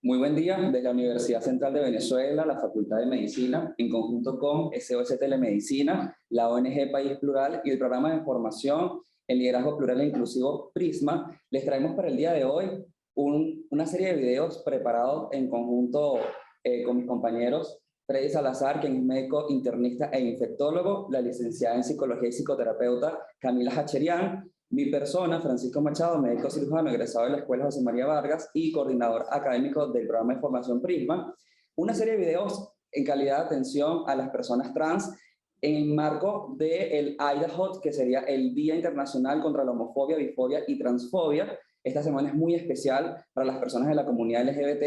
Muy buen día, desde la Universidad Central de Venezuela, la Facultad de Medicina, en conjunto con SOS Telemedicina, la ONG País Plural y el programa de formación en liderazgo plural e inclusivo Prisma, les traemos para el día de hoy una serie de videos preparados en conjunto con mis compañeros Freddy Salazar, quien es médico internista e infectólogo, la licenciada en psicología y psicoterapeuta Camila Hacherian, mi persona, Francisco Machado, médico cirujano egresado de la Escuela José María Vargas y coordinador académico del programa de formación Prisma, una serie de videos en calidad de atención a las personas trans en el marco del IDAHOT, que sería el Día Internacional contra la Homofobia, Bifobia y Transfobia. Esta semana es muy especial para las personas de la comunidad LGBT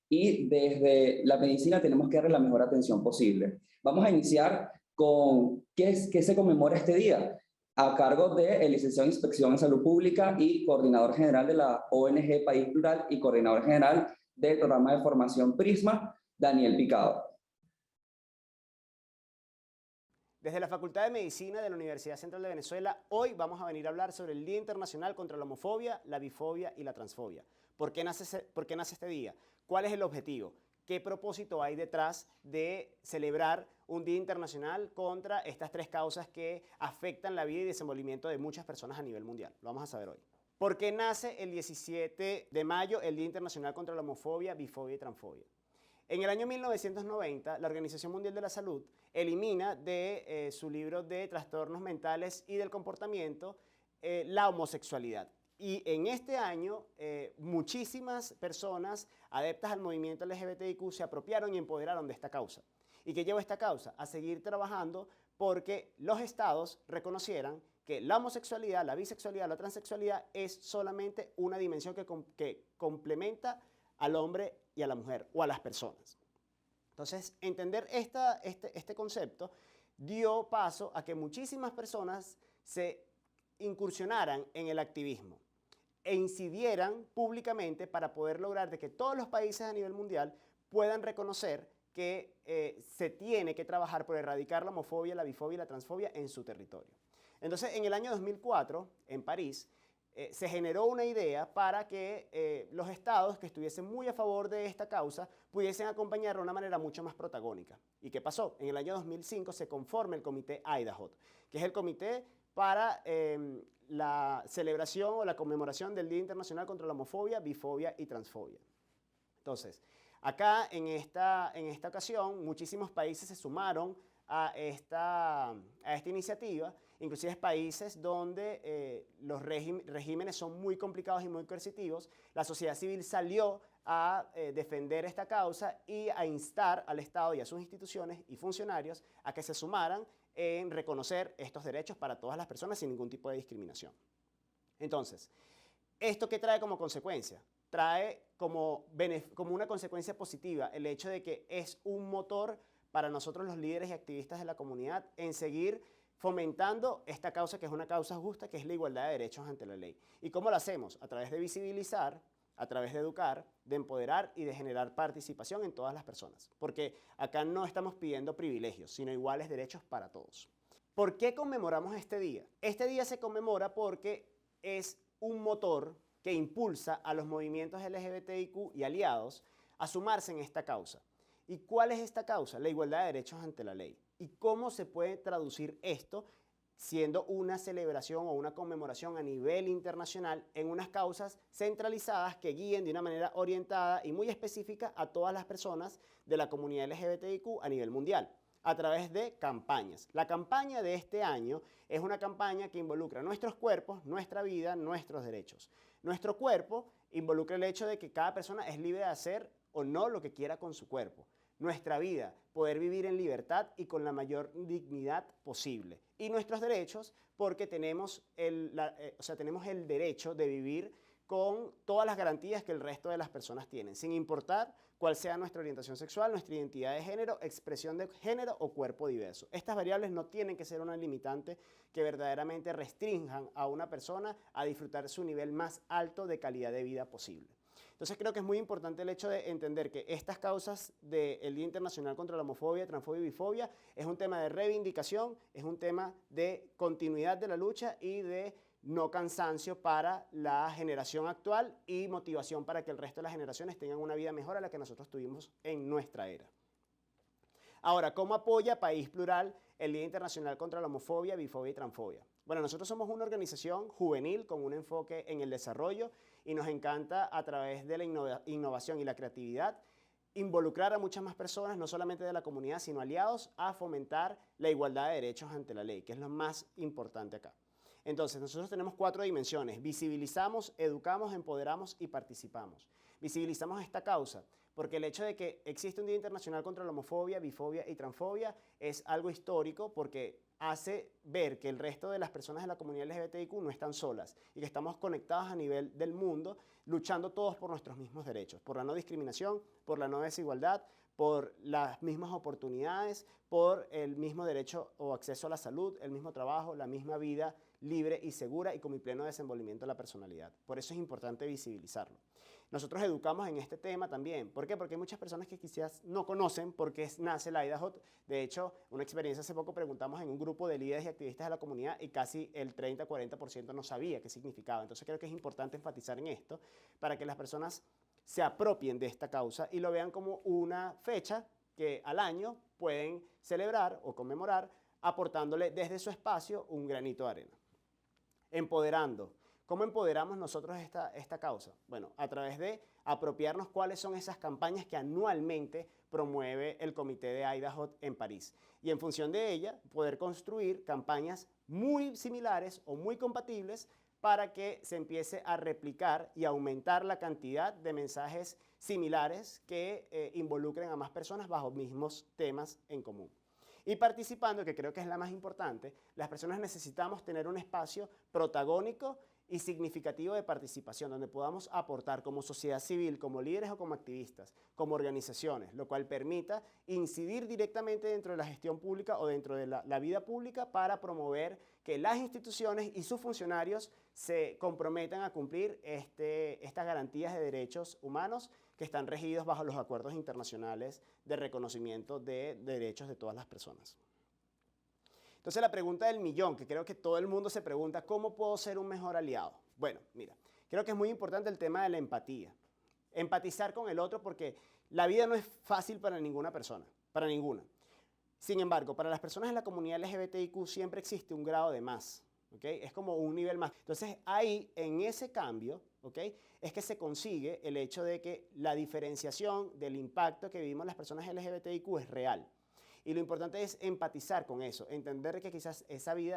y desde la medicina tenemos que darle la mejor atención posible. Vamos a iniciar con qué se conmemora este día, a cargo del licenciado en Inspección en Salud Pública y coordinador general de la ONG País Plural y coordinador general del programa de formación Prisma, Daniel Picado. Desde la Facultad de Medicina de la Universidad Central de Venezuela, hoy vamos a venir a hablar sobre el Día Internacional contra la Homofobia, la Bifobia y la Transfobia. ¿Por qué nace este día? ¿Cuál es el objetivo? ¿Qué propósito hay detrás de celebrar un Día Internacional contra estas tres causas que afectan la vida y desenvolvimiento de muchas personas a nivel mundial? Lo vamos a saber hoy. ¿Por qué nace el 17 de mayo el Día Internacional contra la Homofobia, Bifobia y Transfobia? En el año 1990, la Organización Mundial de la Salud elimina de su libro de trastornos mentales y del comportamiento la homosexualidad. Y en este año, muchísimas personas adeptas al movimiento LGBTIQ se apropiaron y empoderaron de esta causa. ¿Y qué llevó esta causa? A seguir trabajando porque los estados reconocieran que la homosexualidad, la bisexualidad, la transexualidad es solamente una dimensión que complementa al hombre y a la mujer o a las personas. Entonces, entender este concepto dio paso a que muchísimas personas se incursionaran en el activismo e incidieran públicamente para poder lograr de que todos los países a nivel mundial puedan reconocer que se tiene que trabajar por erradicar la homofobia, la bifobia y la transfobia en su territorio. Entonces, en el año 2004, en París, se generó una idea para que los estados que estuviesen muy a favor de esta causa pudiesen acompañarla de una manera mucho más protagónica. ¿Y qué pasó? En el año 2005 se conforma el comité IDAHOT, que es el comité para la celebración o la conmemoración del Día Internacional contra la Homofobia, Bifobia y Transfobia. Entonces, acá en esta ocasión muchísimos países se sumaron a esta iniciativa, inclusive países donde los regímenes son muy complicados y muy coercitivos. La sociedad civil salió a defender esta causa y a instar al Estado y a sus instituciones y funcionarios a que se sumaran en reconocer estos derechos para todas las personas sin ningún tipo de discriminación. Entonces, ¿esto qué trae como consecuencia? Trae como una consecuencia positiva el hecho de que es un motor para nosotros los líderes y activistas de la comunidad en seguir fomentando esta causa que es una causa justa, que es la igualdad de derechos ante la ley. ¿Y cómo lo hacemos? A través de visibilizar, a través de educar, de empoderar y de generar participación en todas las personas. Porque acá no estamos pidiendo privilegios, sino iguales derechos para todos. ¿Por qué conmemoramos este día? Este día se conmemora porque es un motor que impulsa a los movimientos LGBTIQ y aliados a sumarse en esta causa. ¿Y cuál es esta causa? La igualdad de derechos ante la ley. ¿Y cómo se puede traducir esto siendo una celebración o una conmemoración a nivel internacional en unas causas centralizadas que guíen de una manera orientada y muy específica a todas las personas de la comunidad LGBTIQ a nivel mundial? A través de campañas. La campaña de este año es una campaña que involucra nuestros cuerpos, nuestra vida, nuestros derechos. Nuestro cuerpo involucra el hecho de que cada persona es libre de hacer o no lo que quiera con su cuerpo. Nuestra vida, poder vivir en libertad y con la mayor dignidad posible. Y nuestros derechos, porque tenemos el derecho de vivir con todas las garantías que el resto de las personas tienen, sin importar cuál sea nuestra orientación sexual, nuestra identidad de género, expresión de género o cuerpo diverso. Estas variables no tienen que ser una limitante que verdaderamente restrinjan a una persona a disfrutar su nivel más alto de calidad de vida posible. Entonces creo que es muy importante el hecho de entender que estas causas del Día Internacional contra la Homofobia, Transfobia y Bifobia es un tema de reivindicación, es un tema de continuidad de la lucha y de no cansancio para la generación actual y motivación para que el resto de las generaciones tengan una vida mejor a la que nosotros tuvimos en nuestra era. Ahora, ¿cómo apoya País Plural el Día Internacional contra la Homofobia, Bifobia y Transfobia? Bueno, nosotros somos una organización juvenil con un enfoque en el desarrollo y nos encanta a través de la innovación y la creatividad involucrar a muchas más personas, no solamente de la comunidad, sino aliados, a fomentar la igualdad de derechos ante la ley, que es lo más importante acá. Entonces, nosotros tenemos 4 dimensiones: visibilizamos, educamos, empoderamos y participamos. Visibilizamos esta causa porque el hecho de que existe un Día Internacional contra la Homofobia, Bifobia y Transfobia es algo histórico porque hace ver que el resto de las personas de la comunidad LGBTIQ no están solas y que estamos conectados a nivel del mundo, luchando todos por nuestros mismos derechos, por la no discriminación, por la no desigualdad, por las mismas oportunidades, por el mismo derecho o acceso a la salud, el mismo trabajo, la misma vida libre y segura y con mi pleno desenvolvimiento de la personalidad. Por eso es importante visibilizarlo. Nosotros educamos en este tema también. ¿Por qué? Porque hay muchas personas que quizás no conocen por qué nace el IDAHOT. De hecho, una experiencia hace poco preguntamos en un grupo de líderes y activistas de la comunidad y casi el 30-40% no sabía qué significaba. Entonces creo que es importante enfatizar en esto para que las personas se apropien de esta causa y lo vean como una fecha que al año pueden celebrar o conmemorar aportándole desde su espacio un granito de arena. Empoderando. ¿Cómo empoderamos nosotros esta causa? Bueno, a través de apropiarnos cuáles son esas campañas que anualmente promueve el Comité de IDAHOT en París. Y en función de ella, poder construir campañas muy similares o muy compatibles para que se empiece a replicar y aumentar la cantidad de mensajes similares que involucren a más personas bajo mismos temas en común. Y participando, que creo que es la más importante, las personas necesitamos tener un espacio protagónico y significativo de participación, donde podamos aportar como sociedad civil, como líderes o como activistas, como organizaciones, lo cual permita incidir directamente dentro de la gestión pública o dentro de la vida pública para promover que las instituciones y sus funcionarios se comprometan a cumplir estas garantías de derechos humanos que están regidos bajo los acuerdos internacionales de reconocimiento de derechos de todas las personas. Entonces la pregunta del millón, que creo que todo el mundo se pregunta, ¿cómo puedo ser un mejor aliado? Bueno, mira, creo que es muy importante el tema de la empatía. Empatizar con el otro porque la vida no es fácil para ninguna persona, para ninguna. Sin embargo, para las personas en la comunidad LGBTIQ siempre existe un grado de más, ¿ok? Es como un nivel más. Entonces ahí, en ese cambio, ¿ok?, es que se consigue el hecho de que la diferenciación del impacto que vivimos las personas LGBTIQ es real. Y lo importante es empatizar con eso, entender que quizás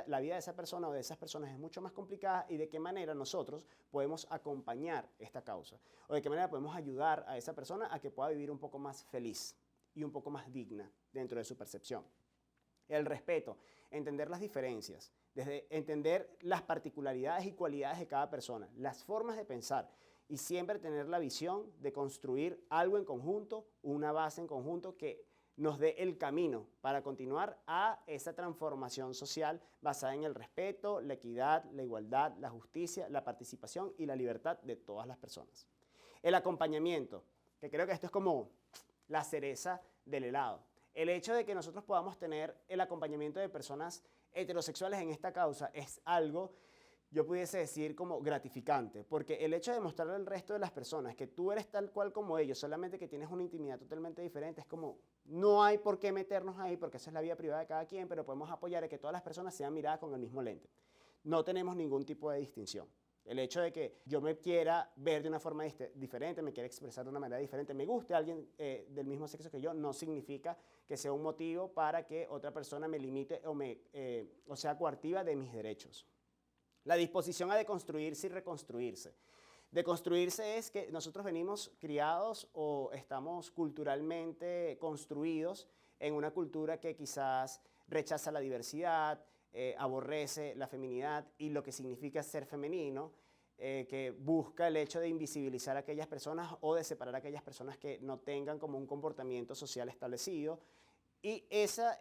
la vida de esa persona o de esas personas es mucho más complicada y de qué manera nosotros podemos acompañar esta causa o de qué manera podemos ayudar a esa persona a que pueda vivir un poco más feliz y un poco más digna dentro de su percepción. El respeto, entender las diferencias, desde entender las particularidades y cualidades de cada persona, las formas de pensar y siempre tener la visión de construir algo en conjunto, una base en conjunto que nos dé el camino para continuar a esa transformación social basada en el respeto, la equidad, la igualdad, la justicia, la participación y la libertad de todas las personas. El acompañamiento, que creo que esto es como la cereza del helado. El hecho de que nosotros podamos tener el acompañamiento de personas heterosexuales en esta causa es algo, yo pudiese decir, como gratificante, porque el hecho de mostrarle al resto de las personas que tú eres tal cual como ellos, solamente que tienes una intimidad totalmente diferente, es como, no hay por qué meternos ahí, porque esa es la vida privada de cada quien, pero podemos apoyar a que todas las personas sean miradas con el mismo lente. No tenemos ningún tipo de distinción. El hecho de que yo me quiera ver de una forma diferente, me quiera expresar de una manera diferente, me guste a alguien del mismo sexo que yo, no significa que sea un motivo para que otra persona me limite o sea coartiva de mis derechos. La disposición a deconstruirse y reconstruirse. Deconstruirse es que nosotros venimos criados o estamos culturalmente construidos en una cultura que quizás rechaza la diversidad, aborrece la feminidad y lo que significa ser femenino, que busca el hecho de invisibilizar a aquellas personas o de separar a aquellas personas que no tengan como un comportamiento social establecido. Y esa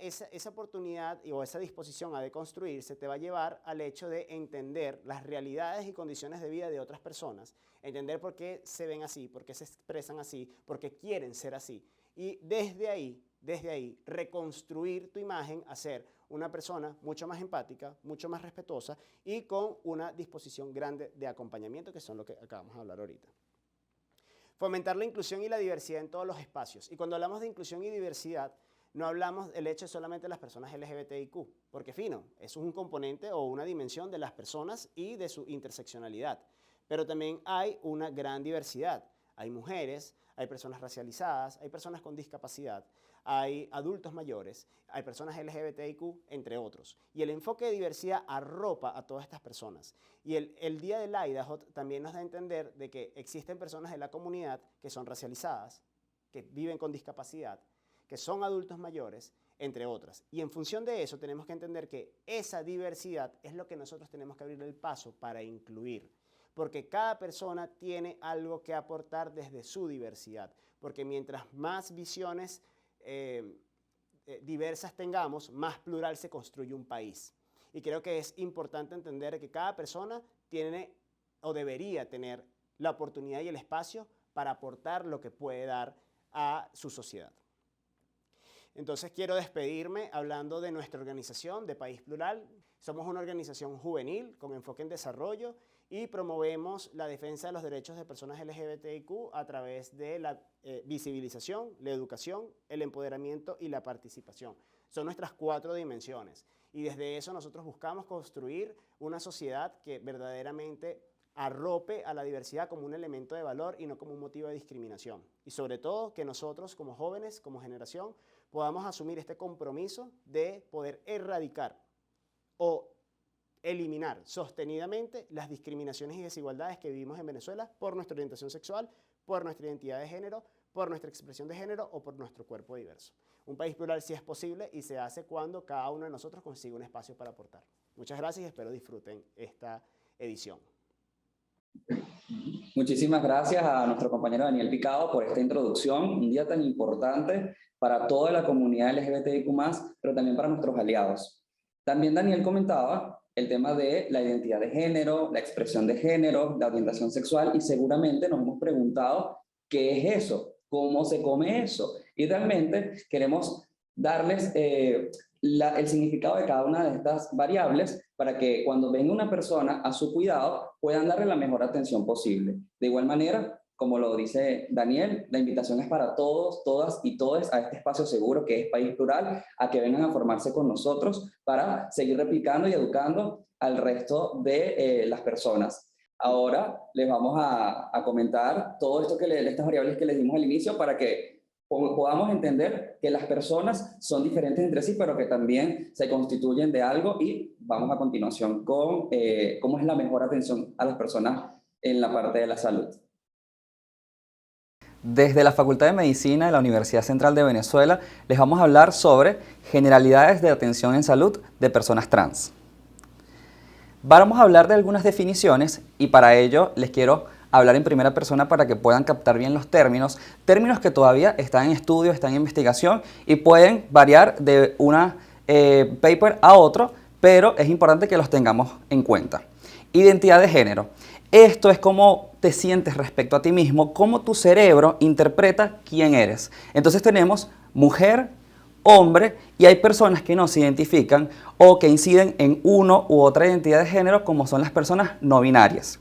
oportunidad o esa disposición a deconstruirse te va a llevar al hecho de entender las realidades y condiciones de vida de otras personas, entender por qué se ven así, por qué se expresan así, por qué quieren ser así. Y desde ahí, reconstruir tu imagen a ser una persona mucho más empática, mucho más respetuosa y con una disposición grande de acompañamiento, que son lo que acabamos de hablar ahorita. Fomentar la inclusión y la diversidad en todos los espacios. Y cuando hablamos de inclusión y diversidad, no hablamos del hecho solamente de las personas LGBTIQ, porque fino, eso es un componente o una dimensión de las personas y de su interseccionalidad. Pero también hay una gran diversidad. Hay mujeres, hay personas racializadas, hay personas con discapacidad, hay adultos mayores, hay personas LGBTIQ, entre otros. Y el enfoque de diversidad arropa a todas estas personas. Y el Día del Idaho también nos da a entender de que existen personas de la comunidad que son racializadas, que viven con discapacidad, que son adultos mayores, entre otras. Y en función de eso tenemos que entender que esa diversidad es lo que nosotros tenemos que abrir el paso para incluir. Porque cada persona tiene algo que aportar desde su diversidad. Porque mientras más visiones diversas tengamos, más plural se construye un país. Y creo que es importante entender que cada persona tiene o debería tener la oportunidad y el espacio para aportar lo que puede dar a su sociedad. Entonces quiero despedirme hablando de nuestra organización, de País Plural. Somos una organización juvenil con enfoque en desarrollo y promovemos la defensa de los derechos de personas LGBTIQ a través de la visibilización, la educación, el empoderamiento y la participación. Son nuestras 4 dimensiones y desde eso nosotros buscamos construir una sociedad que verdaderamente arrope a la diversidad como un elemento de valor y no como un motivo de discriminación. Y sobre todo que nosotros como jóvenes, como generación, podamos asumir este compromiso de poder erradicar o eliminar sostenidamente las discriminaciones y desigualdades que vivimos en Venezuela por nuestra orientación sexual, por nuestra identidad de género, por nuestra expresión de género o por nuestro cuerpo diverso. Un país plural sí es posible y se hace cuando cada uno de nosotros consigue un espacio para aportar. Muchas gracias y espero disfruten esta edición. Muchísimas gracias a nuestro compañero Daniel Picado por esta introducción, un día tan importante para toda la comunidad LGBTIQ+, pero también para nuestros aliados. También Daniel comentaba el tema de la identidad de género, la expresión de género, la orientación sexual, y seguramente nos hemos preguntado qué es eso, cómo se come eso, y realmente queremos darles el significado de cada una de estas variables para que cuando venga una persona a su cuidado puedan darle la mejor atención posible. De igual manera, como lo dice Daniel, la invitación es para todos, todas y todes a este espacio seguro que es País Plural, a que vengan a formarse con nosotros para seguir replicando y educando al resto de las personas. Ahora les vamos a comentar todo esto estas variables que les dimos al inicio para que podamos entender que las personas son diferentes entre sí, pero que también se constituyen de algo, y vamos a continuación con cómo es la mejor atención a las personas en la parte de la salud. Desde la Facultad de Medicina de la Universidad Central de Venezuela les vamos a hablar sobre generalidades de atención en salud de personas trans. Vamos a hablar de algunas definiciones y para ello les quiero hablar en primera persona para que puedan captar bien los términos que todavía están en estudio, están en investigación y pueden variar de una paper a otro, pero es importante que los tengamos en cuenta. Identidad de género. Esto es cómo te sientes respecto a ti mismo, cómo tu cerebro interpreta quién eres. Entonces tenemos mujer, hombre, y hay personas que no se identifican o que inciden en uno u otra identidad de género, como son las personas no binarias.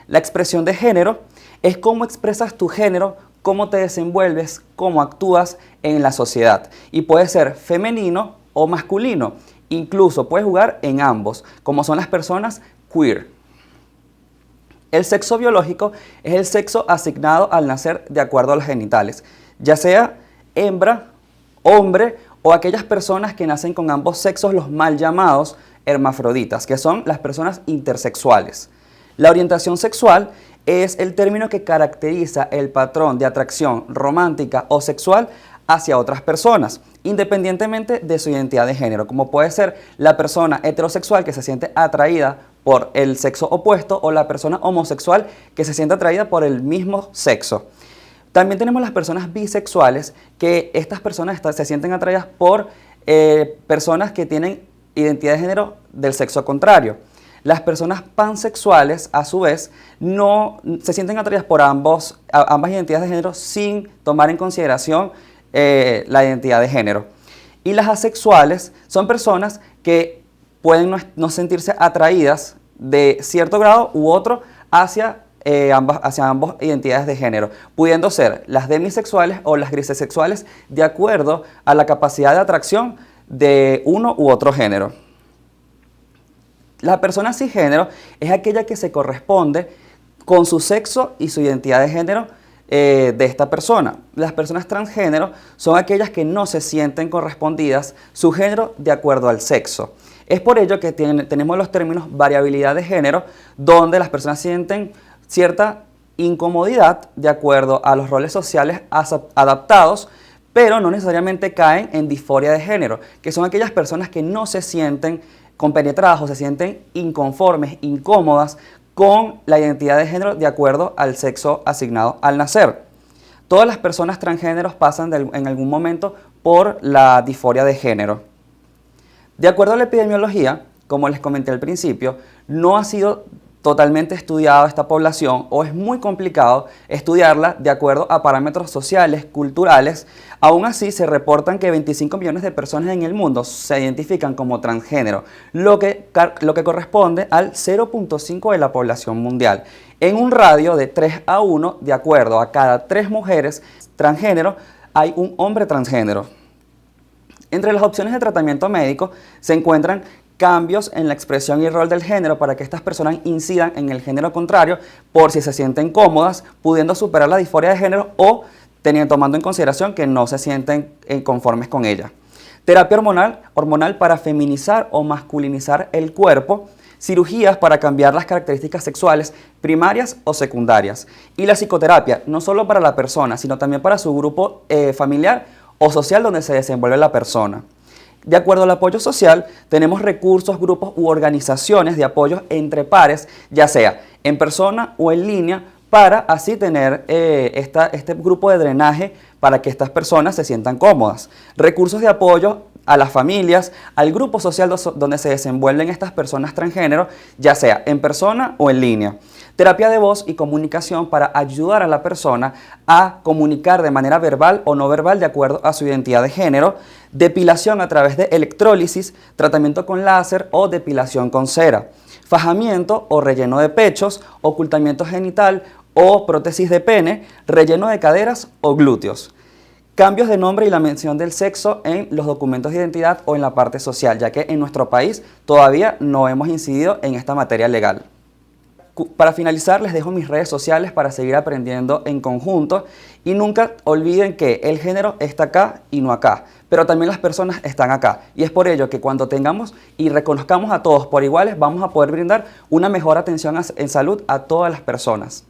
La expresión de género es cómo expresas tu género, cómo te desenvuelves, cómo actúas en la sociedad. Y puede ser femenino o masculino. Incluso puedes jugar en ambos, como son las personas queer. El sexo biológico es el sexo asignado al nacer de acuerdo a los genitales, ya sea hembra, hombre o aquellas personas que nacen con ambos sexos, los mal llamados hermafroditas, que son las personas intersexuales. La orientación sexual es el término que caracteriza el patrón de atracción romántica o sexual hacia otras personas, independientemente de su identidad de género, como puede ser la persona heterosexual que se siente atraída por el sexo opuesto o la persona homosexual que se siente atraída por el mismo sexo. También tenemos las personas bisexuales, que estas personas se sienten atraídas por personas que tienen identidad de género del sexo contrario. Las personas pansexuales, a su vez, no se sienten atraídas por ambas identidades de género sin tomar en consideración la identidad de género. Y las asexuales son personas que pueden no sentirse atraídas de cierto grado u otro hacia ambas identidades de género, pudiendo ser las demisexuales o las grisexuales de acuerdo a la capacidad de atracción de uno u otro género. La persona cisgénero es aquella que se corresponde con su sexo y su identidad de género de esta persona. Las personas transgénero son aquellas que no se sienten correspondidas su género de acuerdo al sexo. Es por ello que tenemos los términos variabilidad de género, donde las personas sienten cierta incomodidad de acuerdo a los roles sociales adaptados, pero no necesariamente caen en disforia de género, que son aquellas personas que no se sienten compenetradas o se sienten inconformes, incómodas con la identidad de género de acuerdo al sexo asignado al nacer. Todas las personas transgéneros pasan en algún momento por la disforia de género. De acuerdo a la epidemiología, como les comenté al principio, no ha sido totalmente estudiada esta población o es muy complicado estudiarla de acuerdo a parámetros sociales, culturales. Aún así, se reportan que 25 millones de personas en el mundo se identifican como transgénero, lo que corresponde al 0.5 de la población mundial. En un radio de 3 a 1, de acuerdo a cada 3 mujeres transgénero, hay un hombre transgénero. Entre las opciones de tratamiento médico se encuentran cambios en la expresión y rol del género para que estas personas incidan en el género contrario por si se sienten cómodas, pudiendo superar la disforia de género o tomando en consideración que no se sienten conformes con ella. Terapia hormonal para feminizar o masculinizar el cuerpo, cirugías para cambiar las características sexuales primarias o secundarias. Y la psicoterapia, no solo para la persona, sino también para su grupo familiar o social donde se desenvuelve la persona. De acuerdo al apoyo social, tenemos recursos, grupos u organizaciones de apoyo entre pares, ya sea en persona o en línea, para así tener este grupo de drenaje para que estas personas se sientan cómodas. Recursos de apoyo a las familias, al grupo social donde se desenvuelven estas personas transgénero, ya sea en persona o en línea. Terapia de voz y comunicación para ayudar a la persona a comunicar de manera verbal o no verbal de acuerdo a su identidad de género. Depilación a través de electrólisis, tratamiento con láser o depilación con cera. Fajamiento o relleno de pechos, ocultamiento genital o prótesis de pene, relleno de caderas o glúteos. Cambios de nombre y la mención del sexo en los documentos de identidad o en la parte social, ya que en nuestro país todavía no hemos incidido en esta materia legal. Para finalizar, les dejo mis redes sociales para seguir aprendiendo en conjunto y nunca olviden que el género está acá y no acá, pero también las personas están acá, y es por ello que cuando tengamos y reconozcamos a todos por iguales, vamos a poder brindar una mejor atención en salud a todas las personas.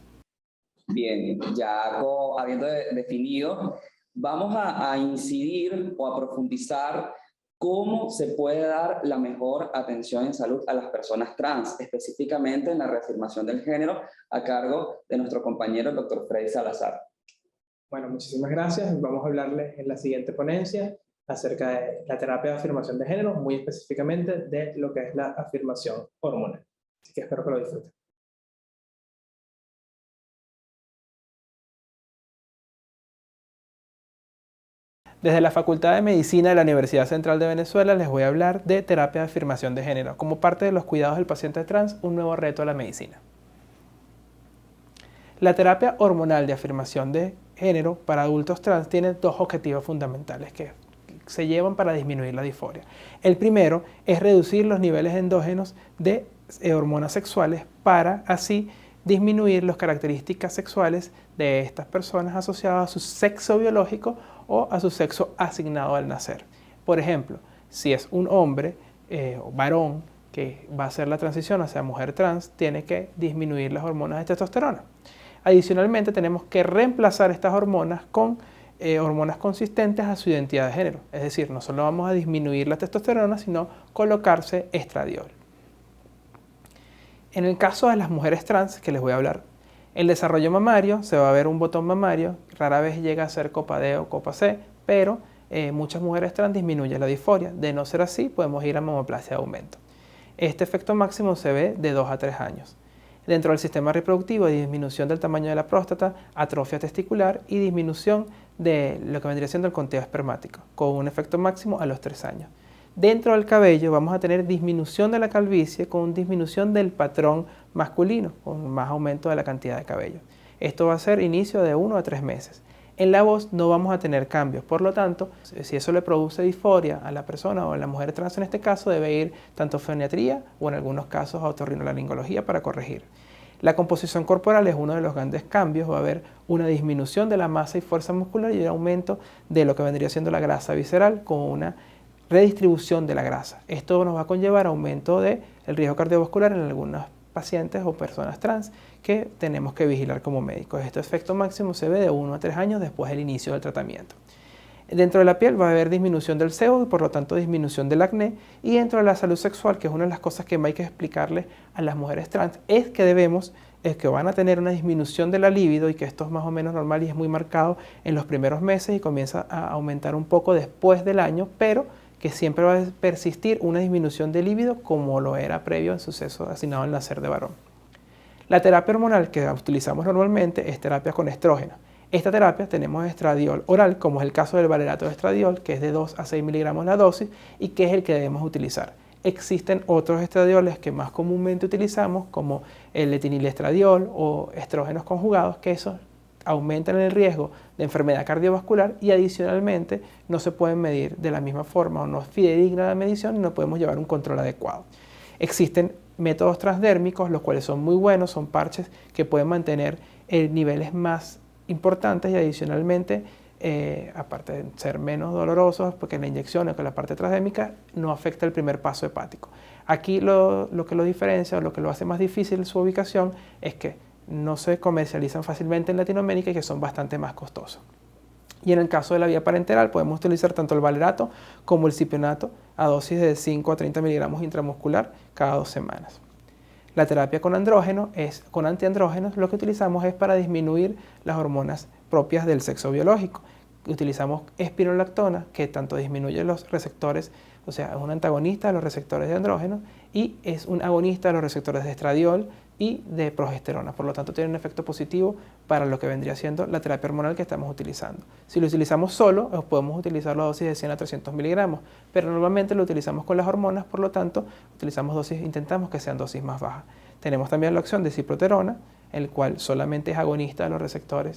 Bien, ya habiendo definido, vamos a incidir o a profundizar cómo se puede dar la mejor atención en salud a las personas trans, específicamente en la reafirmación del género, a cargo de nuestro compañero el Dr. Freddy Salazar. Bueno, muchísimas gracias. Vamos a hablarles en la siguiente ponencia acerca de la terapia de afirmación de género, muy específicamente de lo que es la afirmación hormonal. Así que espero que lo disfruten. Desde la Facultad de Medicina de la Universidad Central de Venezuela les voy a hablar de terapia de afirmación de género, como parte de los cuidados del paciente trans, un nuevo reto a la medicina. La terapia hormonal de afirmación de género para adultos trans tiene dos objetivos fundamentales que se llevan para disminuir la disforia. El primero es reducir los niveles endógenos de hormonas sexuales para así disminuir las características sexuales de estas personas asociadas a su sexo biológico o a su sexo asignado al nacer. Por ejemplo, si es un hombre o varón que va a hacer la transición hacia mujer trans, tiene que disminuir las hormonas de testosterona. Adicionalmente, tenemos que reemplazar estas hormonas con hormonas consistentes a su identidad de género. Es decir, no solo vamos a disminuir la testosterona, sino colocarse estradiol. En el caso de las mujeres trans, que les voy a hablar, el desarrollo mamario, se va a ver un botón mamario, rara vez llega a ser copa D o copa C, pero muchas mujeres trans disminuyen la disforia. De no ser así, podemos ir a mamoplasia de aumento. Este efecto máximo se ve de 2 a 3 años. Dentro del sistema reproductivo hay disminución del tamaño de la próstata, atrofia testicular y disminución de lo que vendría siendo el conteo espermático, con un efecto máximo a los 3 años. Dentro del cabello vamos a tener disminución de la calvicie con disminución del patrón masculino, con más aumento de la cantidad de cabello. Esto va a ser inicio de 1 a 3 meses. En la voz no vamos a tener cambios, por lo tanto, si eso le produce disforia a la persona o a la mujer trans en este caso, debe ir tanto a foniatría o en algunos casos a otorrinolaringología para corregir. La composición corporal es uno de los grandes cambios, va a haber una disminución de la masa y fuerza muscular y un aumento de lo que vendría siendo la grasa visceral con una redistribución de la grasa. Esto nos va a conllevar aumento del riesgo cardiovascular en algunos pacientes o personas trans que tenemos que vigilar como médicos. Este efecto máximo se ve de 1 a 3 años después del inicio del tratamiento. Dentro de la piel va a haber disminución del sebo y por lo tanto disminución del acné. Y dentro de la salud sexual, que es una de las cosas que hay que explicarle a las mujeres trans, es que van a tener una disminución de la libido y que esto es más o menos normal y es muy marcado en los primeros meses y comienza a aumentar un poco después del año, pero que siempre va a persistir una disminución de libido como lo era previo al suceso asignado al nacer de varón. La terapia hormonal que utilizamos normalmente es terapia con estrógeno. Esta terapia tenemos estradiol oral, como es el caso del valerato de estradiol, que es de 2 a 6 miligramos la dosis y que es el que debemos utilizar. Existen otros estradioles que más comúnmente utilizamos, como el etinilestradiol o estrógenos conjugados, que esos aumentan el riesgo de enfermedad cardiovascular y adicionalmente no se pueden medir de la misma forma o no es fidedigna la medición y no podemos llevar un control adecuado. Existen métodos transdérmicos, los cuales son muy buenos, son parches que pueden mantener niveles más importantes y adicionalmente, aparte de ser menos dolorosos, porque la inyección o que la parte transdérmica no afecta el primer paso hepático. Aquí lo que lo diferencia o lo que lo hace más difícil su ubicación es que no se comercializan fácilmente en Latinoamérica y que son bastante más costosos. Y en el caso de la vía parenteral podemos utilizar tanto el valerato como el cipionato a dosis de 5 a 30 miligramos intramuscular cada 2 semanas. La terapia con antiandrógenos lo que utilizamos es para disminuir las hormonas propias del sexo biológico. Utilizamos espironolactona, que tanto disminuye los receptores, o sea, es un antagonista de los receptores de andrógenos y es un agonista de los receptores de estradiol y de progesterona. Por lo tanto, tiene un efecto positivo para lo que vendría siendo la terapia hormonal que estamos utilizando. Si lo utilizamos solo, podemos utilizar la dosis de 100 a 300 miligramos, pero normalmente lo utilizamos con las hormonas, por lo tanto, intentamos que sean dosis más bajas. Tenemos también la opción de ciproterona, el cual solamente es antagonista de los receptores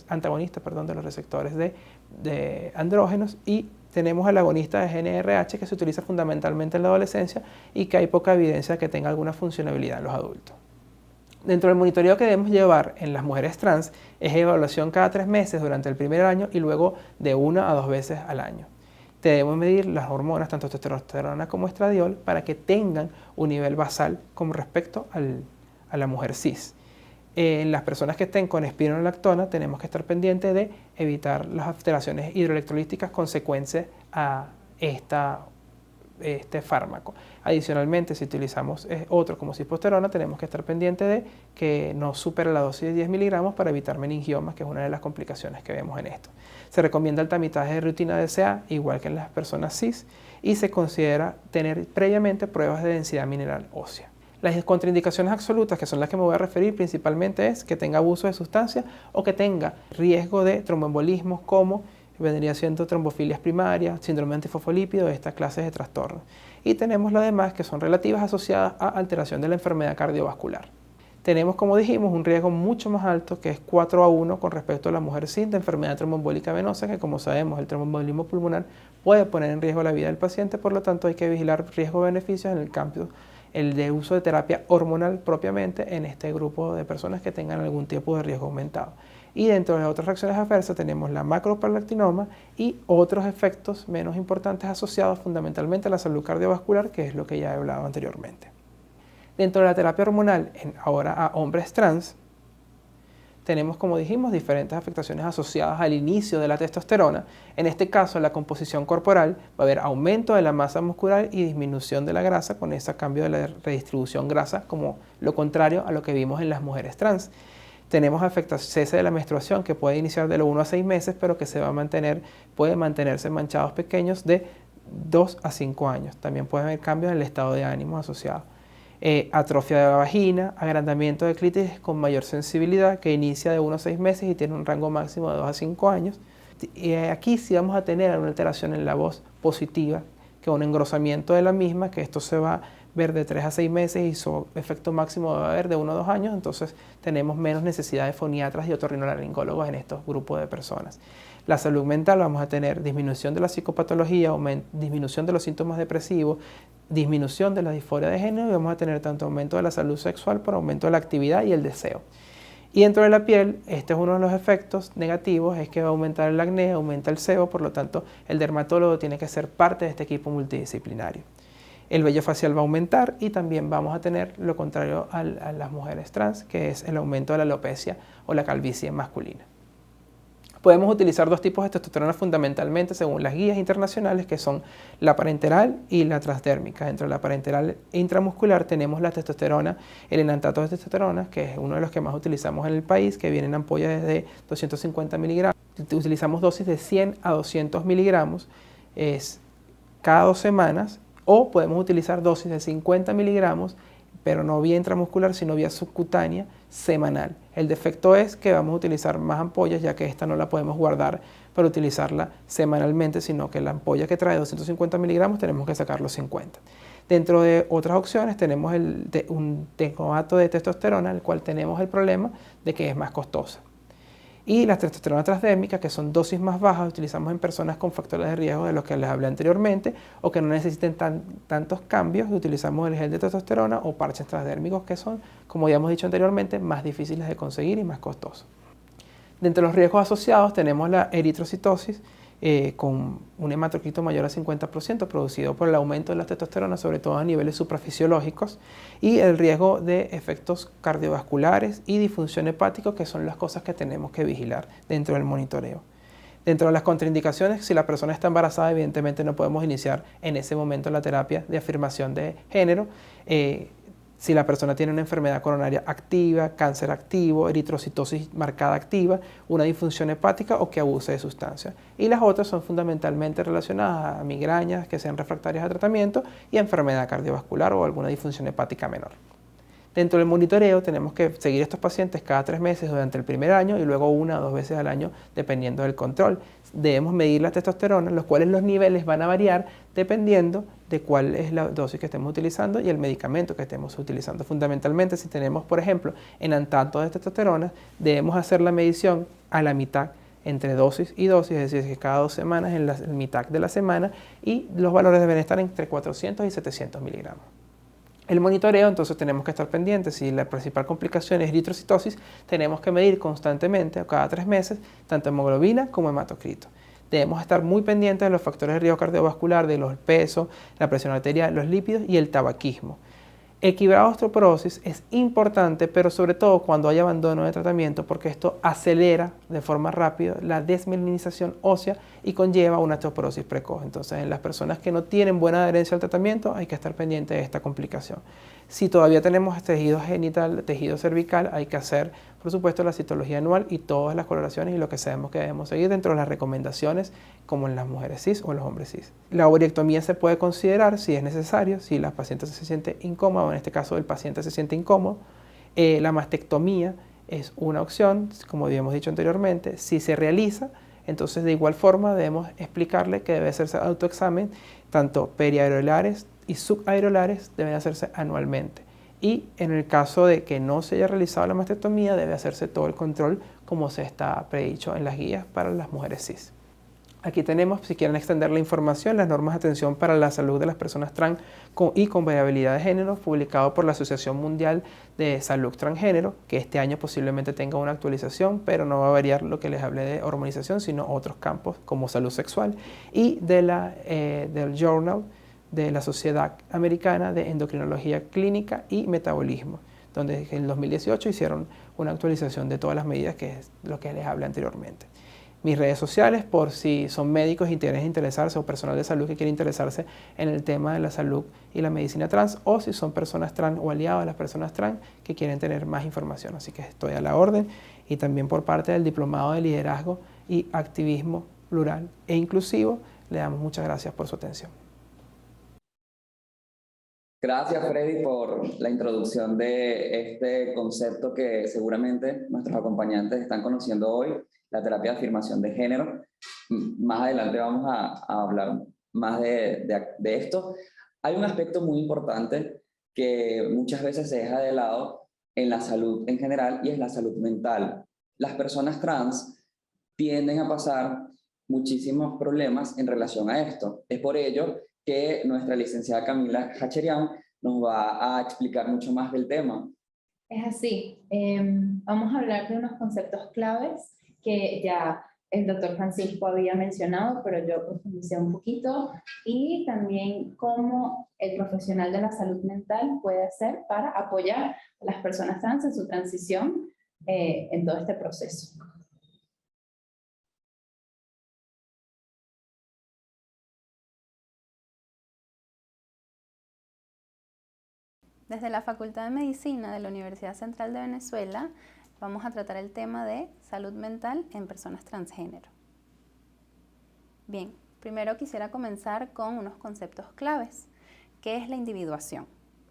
de andrógenos, y tenemos el agonista de GnRH que se utiliza fundamentalmente en la adolescencia y que hay poca evidencia que tenga alguna funcionalidad en los adultos. Dentro del monitoreo que debemos llevar en las mujeres trans es evaluación cada 3 meses durante el primer año y luego de 1 a 2 veces al año. Debemos medir las hormonas, tanto testosterona como estradiol, para que tengan un nivel basal con respecto a la mujer cis. En las personas que estén con espironolactona tenemos que estar pendientes de evitar las alteraciones hidroelectrolíticas consecuentes a este fármaco. Adicionalmente, si utilizamos otro como ciproterona, tenemos que estar pendientes de que no supere la dosis de 10 miligramos para evitar meningiomas, que es una de las complicaciones que vemos en esto. Se recomienda el tamizaje de rutina DCA, igual que en las personas cis, y se considera tener previamente pruebas de densidad mineral ósea. Las contraindicaciones absolutas, que son las que me voy a referir principalmente, es que tenga abuso de sustancias o que tenga riesgo de tromboembolismos como vendría siendo trombofilias primarias, síndrome antifosfolípido, estas clases de trastornos. Y tenemos las demás que son relativas asociadas a alteración de la enfermedad cardiovascular. Tenemos, como dijimos, un riesgo mucho más alto, que es 4 a 1 con respecto a la mujer cis de enfermedad tromboembólica venosa, que como sabemos el tromboembolismo pulmonar puede poner en riesgo la vida del paciente, por lo tanto hay que vigilar riesgos-beneficios en el cambio el de uso de terapia hormonal propiamente en este grupo de personas que tengan algún tipo de riesgo aumentado. Y dentro de otras reacciones adversas tenemos la macroprolactinoma y otros efectos menos importantes asociados fundamentalmente a la salud cardiovascular, que es lo que ya he hablado anteriormente. Dentro de la terapia hormonal, ahora a hombres trans, tenemos, como dijimos, diferentes afectaciones asociadas al inicio de la testosterona. En este caso, la composición corporal va a haber aumento de la masa muscular y disminución de la grasa con ese cambio de la redistribución grasa, como lo contrario a lo que vimos en las mujeres trans. Tenemos cese de la menstruación, que puede iniciar de los 1 a 6 meses, pero que puede mantenerse en manchados pequeños de 2 a 5 años. También puede haber cambios en el estado de ánimo asociado. Atrofia de la vagina, agrandamiento de clítoris con mayor sensibilidad, que inicia de 1 a 6 meses y tiene un rango máximo de 2 a 5 años. Y aquí sí vamos a tener una alteración en la voz positiva, que un engrosamiento de la misma, que esto se va a ver de 3 a 6 meses y su efecto máximo va a haber de 1 a 2 años, entonces tenemos menos necesidad de foniatras y otorrinolaringólogos en estos grupos de personas. La salud mental, vamos a tener disminución de la psicopatología, disminución de los síntomas depresivos, disminución de la disforia de género, y vamos a tener tanto aumento de la salud sexual por aumento de la actividad y el deseo. Y dentro de la piel, este es uno de los efectos negativos, es que va a aumentar el acné, aumenta el sebo, por lo tanto el dermatólogo tiene que ser parte de este equipo multidisciplinario. El vello facial va a aumentar y también vamos a tener lo contrario a las mujeres trans, que es el aumento de la alopecia o la calvicie masculina. Podemos utilizar 2 tipos de testosterona fundamentalmente según las guías internacionales, que son la parenteral y la transdérmica. Dentro de la parenteral intramuscular tenemos la testosterona, el enantato de testosterona, que es uno de los que más utilizamos en el país, que viene en ampollas de 250 miligramos. Utilizamos dosis de 100 a 200 miligramos cada 2 semanas, o podemos utilizar dosis de 50 miligramos, pero no vía intramuscular, sino vía subcutánea, semanal. El defecto es que vamos a utilizar más ampollas, ya que esta no la podemos guardar para utilizarla semanalmente, sino que la ampolla que trae 250 miligramos tenemos que sacar los 50. Dentro de otras opciones tenemos un tecnoato de testosterona, el cual tenemos el problema de que es más costosa. Y la testosterona transdérmica, que son dosis más bajas, utilizamos en personas con factores de riesgo de los que les hablé anteriormente o que no necesiten tantos cambios. Utilizamos el gel de testosterona o parches transdérmicos, que son, como ya hemos dicho anteriormente, más difíciles de conseguir y más costosos. Dentro de los riesgos asociados tenemos la eritrocitosis, con un hematocrito mayor a 50% producido por el aumento de la testosterona, sobre todo a niveles suprafisiológicos, y el riesgo de efectos cardiovasculares y disfunción hepática, que son las cosas que tenemos que vigilar dentro del monitoreo. Dentro de las contraindicaciones, si la persona está embarazada, evidentemente no podemos iniciar en ese momento la terapia de afirmación de género. Si la persona tiene una enfermedad coronaria activa, cáncer activo, eritrocitosis marcada activa, una disfunción hepática o que abuse de sustancias. Y las otras son fundamentalmente relacionadas a migrañas que sean refractarias a tratamiento y a enfermedad cardiovascular o alguna disfunción hepática menor. Dentro del monitoreo tenemos que seguir a estos pacientes cada 3 meses durante el primer año y luego 1 o 2 veces al año dependiendo del control. Debemos medir la testosterona, los cuales los niveles van a variar dependiendo de cuál es la dosis que estemos utilizando y el medicamento que estemos utilizando. Fundamentalmente, si tenemos, por ejemplo, enantato de testosterona, debemos hacer la medición a la mitad entre dosis y dosis, es decir, que cada 2 semanas en la mitad de la semana, y los valores deben estar entre 400 y 700 miligramos. El monitoreo, entonces tenemos que estar pendientes. Si la principal complicación es eritrocitosis, tenemos que medir constantemente, cada 3 meses, tanto hemoglobina como hematocrito. Debemos estar muy pendientes de los factores de riesgo cardiovascular, de los pesos, la presión arterial, los lípidos y el tabaquismo. Equilibrar osteoporosis es importante, pero sobre todo cuando hay abandono de tratamiento, porque esto acelera de forma rápida la desmielinización ósea y conlleva una osteoporosis precoz. Entonces, en las personas que no tienen buena adherencia al tratamiento, hay que estar pendiente de esta complicación. Si todavía tenemos tejido genital, tejido cervical, hay que hacer, por supuesto, la citología anual y todas las coloraciones y lo que sabemos que debemos seguir dentro de las recomendaciones, como en las mujeres cis o en los hombres cis. La ovariotomía se puede considerar si es necesario, si la paciente se siente incómoda, o en este caso el paciente se siente incómodo. La mastectomía es una opción, como habíamos dicho anteriormente. Si se realiza, entonces de igual forma debemos explicarle que debe hacerse autoexamen, tanto periareolares y subareolares deben hacerse anualmente. Y en el caso de que no se haya realizado la mastectomía, debe hacerse todo el control como se está predicho en las guías para las mujeres cis. Aquí tenemos, si quieren extender la información, las normas de atención para la salud de las personas trans y con variabilidad de género, publicado por la Asociación Mundial de Salud Transgénero, que este año posiblemente tenga una actualización, pero no va a variar lo que les hablé de hormonización, sino otros campos como salud sexual, y del Journal de la Sociedad Americana de Endocrinología Clínica y Metabolismo, donde en el 2018 hicieron una actualización de todas las medidas, que es lo que les hablé anteriormente. Mis redes sociales, por si son médicos y quieren interesarse, o personal de salud que quiere interesarse en el tema de la salud y la medicina trans, o si son personas trans o aliados de las personas trans que quieren tener más información. Así que estoy a la orden, y también por parte del Diplomado de Liderazgo y Activismo Plural e Inclusivo, le damos muchas gracias por su atención. Gracias, Freddy, por la introducción de este concepto que seguramente nuestros acompañantes están conociendo hoy, la terapia de afirmación de género. Más adelante vamos a hablar más de esto. Hay un aspecto muy importante que muchas veces se deja de lado en la salud en general y es la salud mental. Las personas trans tienden a pasar muchísimos problemas en relación a esto. Es por ello que nuestra licenciada Camila Hacherian nos va a explicar mucho más del tema. Es así. Vamos a hablar de unos conceptos claves que ya el doctor Francisco había mencionado, pero yo profundicé un poquito, y también cómo el profesional de la salud mental puede hacer para apoyar a las personas trans en su transición en todo este proceso. Desde la Facultad de Medicina de la Universidad Central de Venezuela vamos a tratar el tema de salud mental en personas transgénero. Bien, primero quisiera comenzar con unos conceptos claves. ¿Qué es la individuación?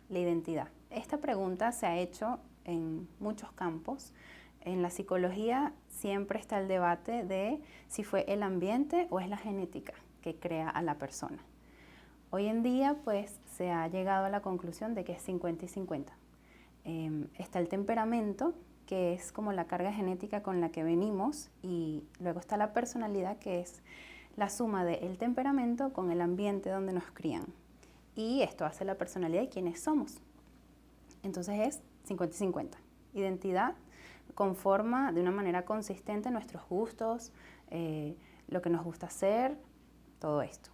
La identidad. Esta pregunta se ha hecho en muchos campos. En la psicología siempre está el debate de si fue el ambiente o es la genética que crea a la persona. Hoy en día, pues, se ha llegado a la conclusión de que es 50 y 50. Está el temperamento, que es como la carga genética con la que venimos, y luego está la personalidad, que es la suma del temperamento con el ambiente donde nos crían. Y esto hace la personalidad y quiénes somos. Entonces es 50 y 50. Identidad conforma de una manera consistente nuestros gustos, lo que nos gusta hacer, todo esto.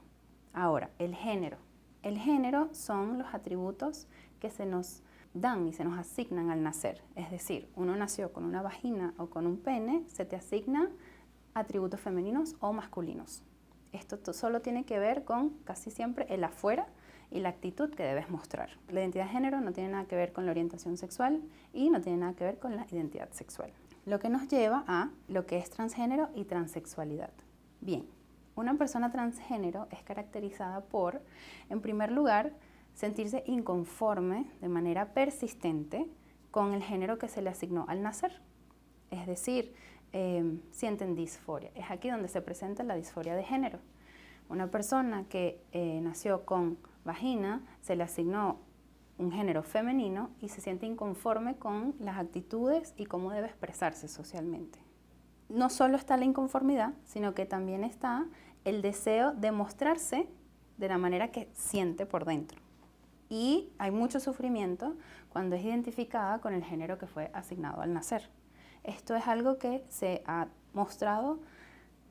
Ahora, el género. El género son los atributos que se nos dan y se nos asignan al nacer. Es decir, uno nació con una vagina o con un pene, se te asigna atributos femeninos o masculinos. Esto solo tiene que ver con casi siempre el afuera y la actitud que debes mostrar. La identidad de género no tiene nada que ver con la orientación sexual y no tiene nada que ver con la identidad sexual. Lo que nos lleva a lo que es transgénero y transexualidad. Bien. Una persona transgénero es caracterizada por, en primer lugar, sentirse inconforme de manera persistente con el género que se le asignó al nacer. Es decir, sienten disforia. Es aquí donde se presenta la disforia de género. Una persona que nació con vagina, se le asignó un género femenino y se siente inconforme con las actitudes y cómo debe expresarse socialmente. No solo está la inconformidad, sino que también está el deseo de mostrarse de la manera que siente por dentro. Y hay mucho sufrimiento cuando es identificada con el género que fue asignado al nacer. Esto es algo que se ha mostrado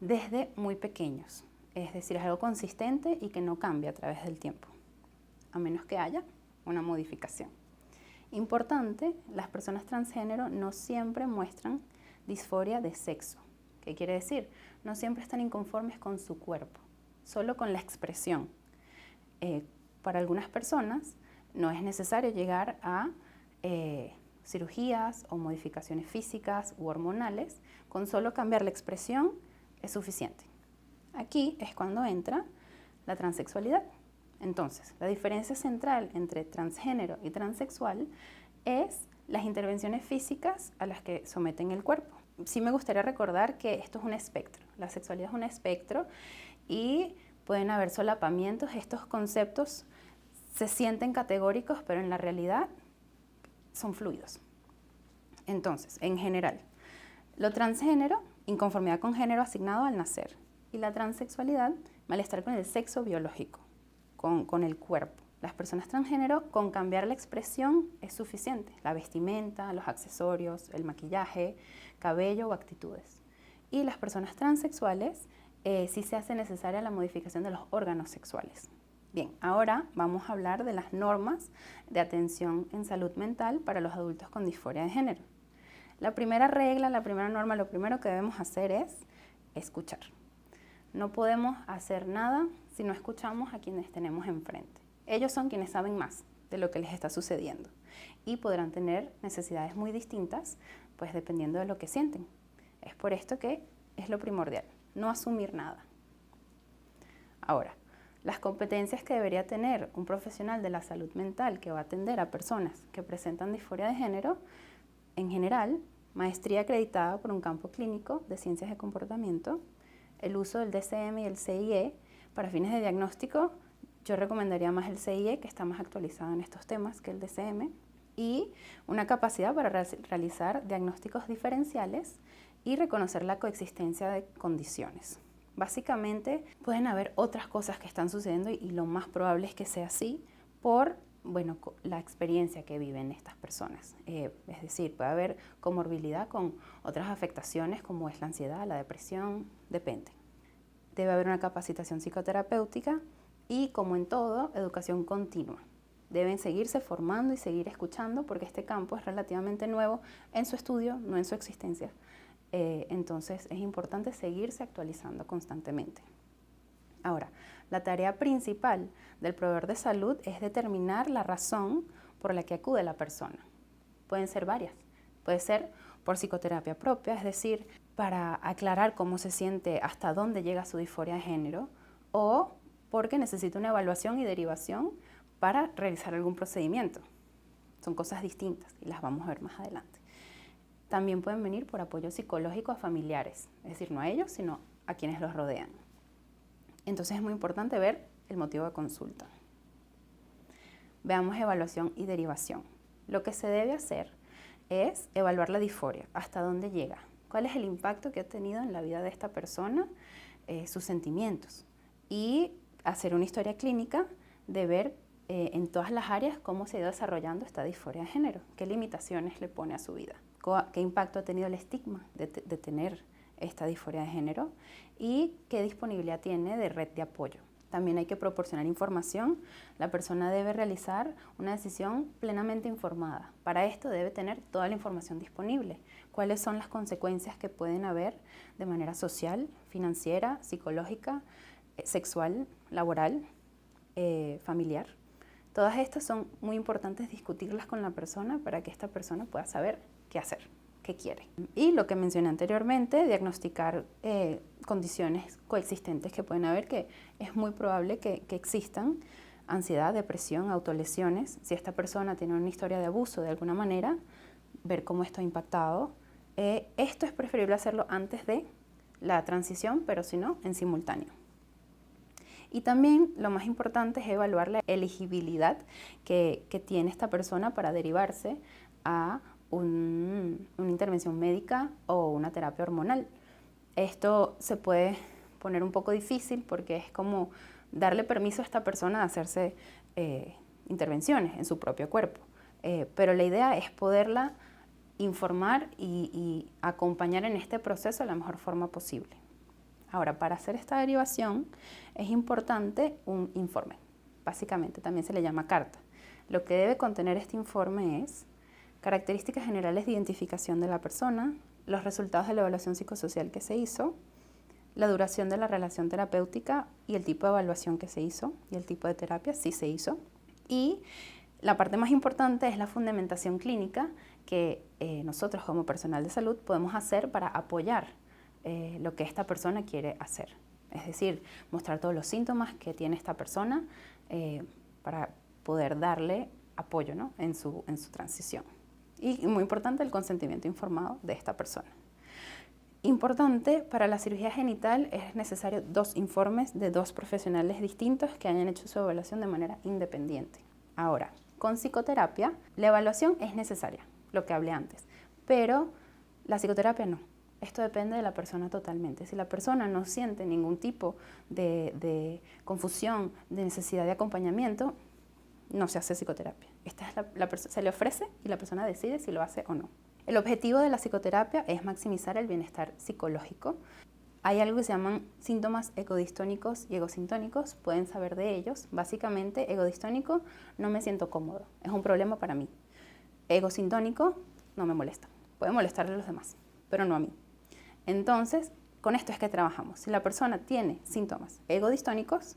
desde muy pequeños. Es decir, es algo consistente y que no cambia a través del tiempo, a menos que haya una modificación. Importante, las personas transgénero no siempre muestran disforia de sexo. ¿Qué quiere decir? No siempre están inconformes con su cuerpo, solo con la expresión. Para algunas personas no es necesario llegar a cirugías o modificaciones físicas u hormonales, con solo cambiar la expresión es suficiente. Aquí es cuando entra la transexualidad. Entonces, la diferencia central entre transgénero y transexual es las intervenciones físicas a las que someten el cuerpo. Sí me gustaría recordar que esto es un espectro, la sexualidad es un espectro y pueden haber solapamientos. Estos conceptos se sienten categóricos, pero en la realidad son fluidos. Entonces, en general, lo transgénero, inconformidad con género asignado al nacer, y la transexualidad, malestar con el sexo biológico, con el cuerpo. Las personas transgénero, con cambiar la expresión es suficiente. La vestimenta, los accesorios, el maquillaje, cabello o actitudes. Y las personas transexuales, sí se hace necesaria la modificación de los órganos sexuales. Bien, ahora vamos a hablar de las normas de atención en salud mental para los adultos con disforia de género. La primera regla, la primera norma, lo primero que debemos hacer es escuchar. No podemos hacer nada si no escuchamos a quienes tenemos enfrente. Ellos son quienes saben más de lo que les está sucediendo y podrán tener necesidades muy distintas, pues dependiendo de lo que sienten. Es por esto que es lo primordial, no asumir nada. Ahora, las competencias que debería tener un profesional de la salud mental que va a atender a personas que presentan disforia de género, en general, maestría acreditada por un campo clínico de ciencias de comportamiento, el uso del DCM y el CIE para fines de diagnóstico. Yo recomendaría más el CIE, que está más actualizado en estos temas que el DCM, y una capacidad para realizar diagnósticos diferenciales y reconocer la coexistencia de condiciones. Básicamente pueden haber otras cosas que están sucediendo y lo más probable es que sea así por la experiencia que viven estas personas. Es decir, puede haber comorbilidad con otras afectaciones como es la ansiedad, la depresión, depende. Debe haber una capacitación psicoterapéutica y, como en todo, educación continua. Deben seguirse formando y seguir escuchando porque este campo es relativamente nuevo en su estudio, no en su existencia. Entonces es importante seguirse actualizando constantemente. Ahora, la tarea principal del proveedor de salud es determinar la razón por la que acude la persona. Pueden ser varias. Puede ser por psicoterapia propia, es decir, para aclarar cómo se siente, hasta dónde llega su disforia de género, o porque necesita una evaluación y derivación para realizar algún procedimiento. Son cosas distintas y las vamos a ver más adelante. También pueden venir por apoyo psicológico a familiares, es decir, no a ellos, sino a quienes los rodean. Entonces es muy importante ver el motivo de consulta. Veamos evaluación y derivación. Lo que se debe hacer es evaluar la disforia, hasta dónde llega, cuál es el impacto que ha tenido en la vida de esta persona, sus sentimientos, y hacer una historia clínica de ver en todas las áreas cómo se ha ido desarrollando esta disforia de género, qué limitaciones le pone a su vida, qué impacto ha tenido el estigma de tener esta disforia de género y qué disponibilidad tiene de red de apoyo. También hay que proporcionar información. La persona debe realizar una decisión plenamente informada. Para esto debe tener toda la información disponible. ¿Cuáles son las consecuencias que pueden haber de manera social, financiera, psicológica, sexual, laboral, familiar? Todas estas son muy importantes discutirlas con la persona para que esta persona pueda saber qué hacer, qué quiere. Y lo que mencioné anteriormente, diagnosticar condiciones coexistentes que pueden haber, que es muy probable que existan: ansiedad, depresión, autolesiones. Si esta persona tiene una historia de abuso de alguna manera, ver cómo esto ha impactado. Esto es preferible hacerlo antes de la transición, pero si no, en simultáneo. Y también lo más importante es evaluar la elegibilidad que tiene esta persona para derivarse a una intervención médica o una terapia hormonal. Esto se puede poner un poco difícil porque es como darle permiso a esta persona de hacerse intervenciones en su propio cuerpo. Pero la idea es poderla informar y acompañar en este proceso de la mejor forma posible. Ahora, para hacer esta derivación es importante un informe. Básicamente también se le llama carta. Lo que debe contener este informe es características generales de identificación de la persona, los resultados de la evaluación psicosocial que se hizo, la duración de la relación terapéutica y el tipo de evaluación que se hizo y el tipo de terapia, si se hizo. Y la parte más importante es la fundamentación clínica que nosotros como personal de salud podemos hacer para apoyar lo que esta persona quiere hacer. Es decir, mostrar todos los síntomas que tiene esta persona para poder darle apoyo, ¿no?, en su transición. Y muy importante, el consentimiento informado de esta persona. Importante, para la cirugía genital es necesario 2 informes de 2 profesionales distintos que hayan hecho su evaluación de manera independiente. Ahora, con psicoterapia, la evaluación es necesaria, lo que hablé antes, pero la psicoterapia no. Esto depende de la persona totalmente. Si la persona no siente ningún tipo de confusión, de necesidad de acompañamiento, no se hace psicoterapia. Se le ofrece y la persona decide si lo hace o no. El objetivo de la psicoterapia es maximizar el bienestar psicológico. Hay algo que se llaman síntomas ecodistónicos y egosintónicos. Pueden saber de ellos. Básicamente, egodistónico, no me siento cómodo. Es un problema para mí. Egosintónico, no me molesta. Puede molestarle a los demás, pero no a mí. Entonces, con esto es que trabajamos. Si la persona tiene síntomas egodistónicos,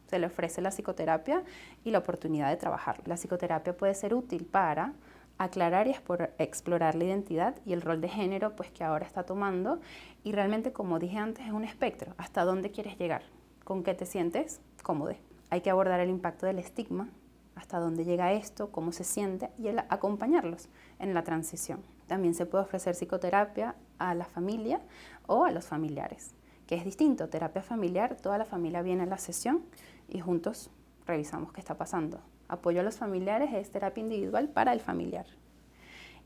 se le ofrece la psicoterapia y la oportunidad de trabajar. La psicoterapia puede ser útil para aclarar y explorar la identidad y el rol de género pues, que ahora está tomando. Y realmente, como dije antes, es un espectro. ¿Hasta dónde quieres llegar? ¿Con qué te sientes cómodo? Hay que abordar el impacto del estigma hasta dónde llega esto, cómo se siente, y el acompañarlos en la transición. También se puede ofrecer psicoterapia a la familia o a los familiares, que es distinto. Terapia familiar, toda la familia viene a la sesión y juntos revisamos qué está pasando. Apoyo a los familiares es terapia individual para el familiar.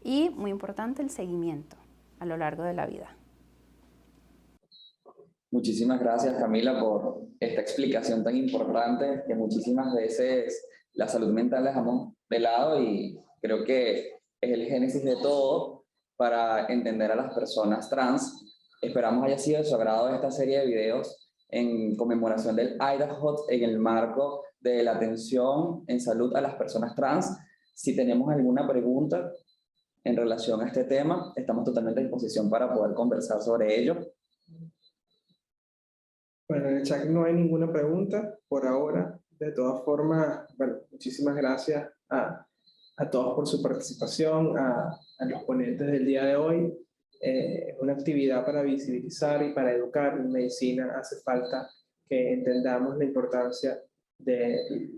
Y muy importante, el seguimiento a lo largo de la vida. Muchísimas gracias, Camila, por esta explicación tan importante, que muchísimas veces la salud mental la dejamos de lado y creo que es el génesis de todo para entender a las personas trans. Esperamos haya sido de su agrado esta serie de videos en conmemoración del IDAHOT en el marco de la atención en salud a las personas trans. Si tenemos alguna pregunta en relación a este tema, estamos totalmente a disposición para poder conversar sobre ello. Bueno, en el chat no hay ninguna pregunta por ahora. De todas formas, bueno, muchísimas gracias a todos por su participación, a los ponentes del día de hoy. Es una actividad para visibilizar y para educar. En medicina hace falta que entendamos la importancia de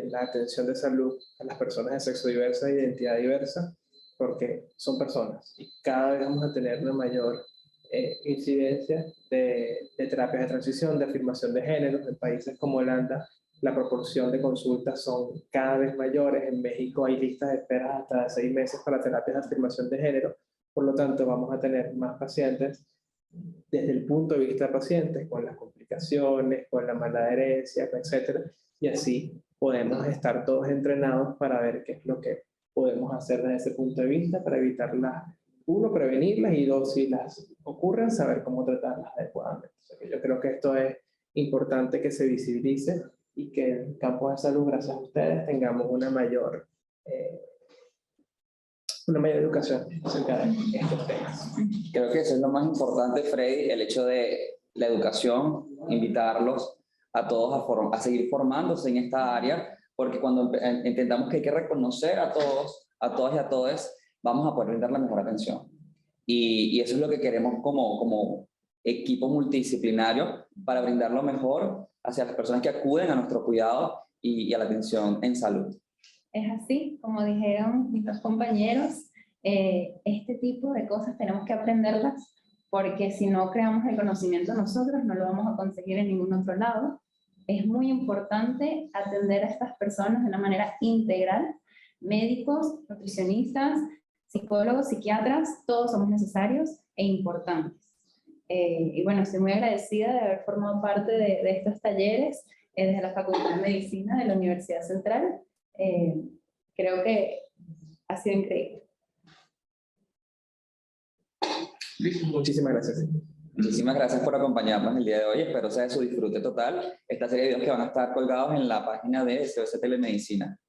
la atención de salud a las personas de sexo diverso e identidad diversa, porque son personas y cada vez vamos a tener una mayor incidencia de terapias de transición, de afirmación de género. En países como Holanda, la proporción de consultas son cada vez mayores. En México hay listas de espera hasta de 6 meses para terapias de afirmación de género. Por lo tanto, vamos a tener más pacientes desde el punto de vista de pacientes, con las complicaciones, con la mala herencia, etc. Y así podemos estar todos entrenados para ver qué es lo que podemos hacer desde ese punto de vista para evitarlas. Uno, prevenirlas, y dos, si las ocurren, saber cómo tratarlas adecuadamente. O sea, que yo creo que esto es importante que se visibilice y que en el campo de salud, gracias a ustedes, tengamos una mayor educación acerca de estos temas. Creo que eso es lo más importante, Freddy, el hecho de la educación, invitarlos a todos a seguir formándose en esta área, porque cuando entendamos que hay que reconocer a todos, a todas y a todos, vamos a poder brindar la mejor atención. Y eso es lo que queremos como equipo multidisciplinario para brindar lo mejor hacia las personas que acuden a nuestro cuidado y a la atención en salud. Es así, como dijeron mis dos compañeros, este tipo de cosas tenemos que aprenderlas, porque si no creamos el conocimiento nosotros, no lo vamos a conseguir en ningún otro lado. Es muy importante atender a estas personas de una manera integral. Médicos, nutricionistas, psicólogos, psiquiatras, todos somos necesarios e importantes. Y bueno, estoy muy agradecida de haber formado parte de estos talleres desde la Facultad de Medicina de la Universidad Central. Creo que ha sido increíble. Muchísimas gracias. Muchísimas gracias por acompañarnos el día de hoy. Espero sea de su disfrute total esta serie de videos que van a estar colgados en la página de SOS Telemedicina.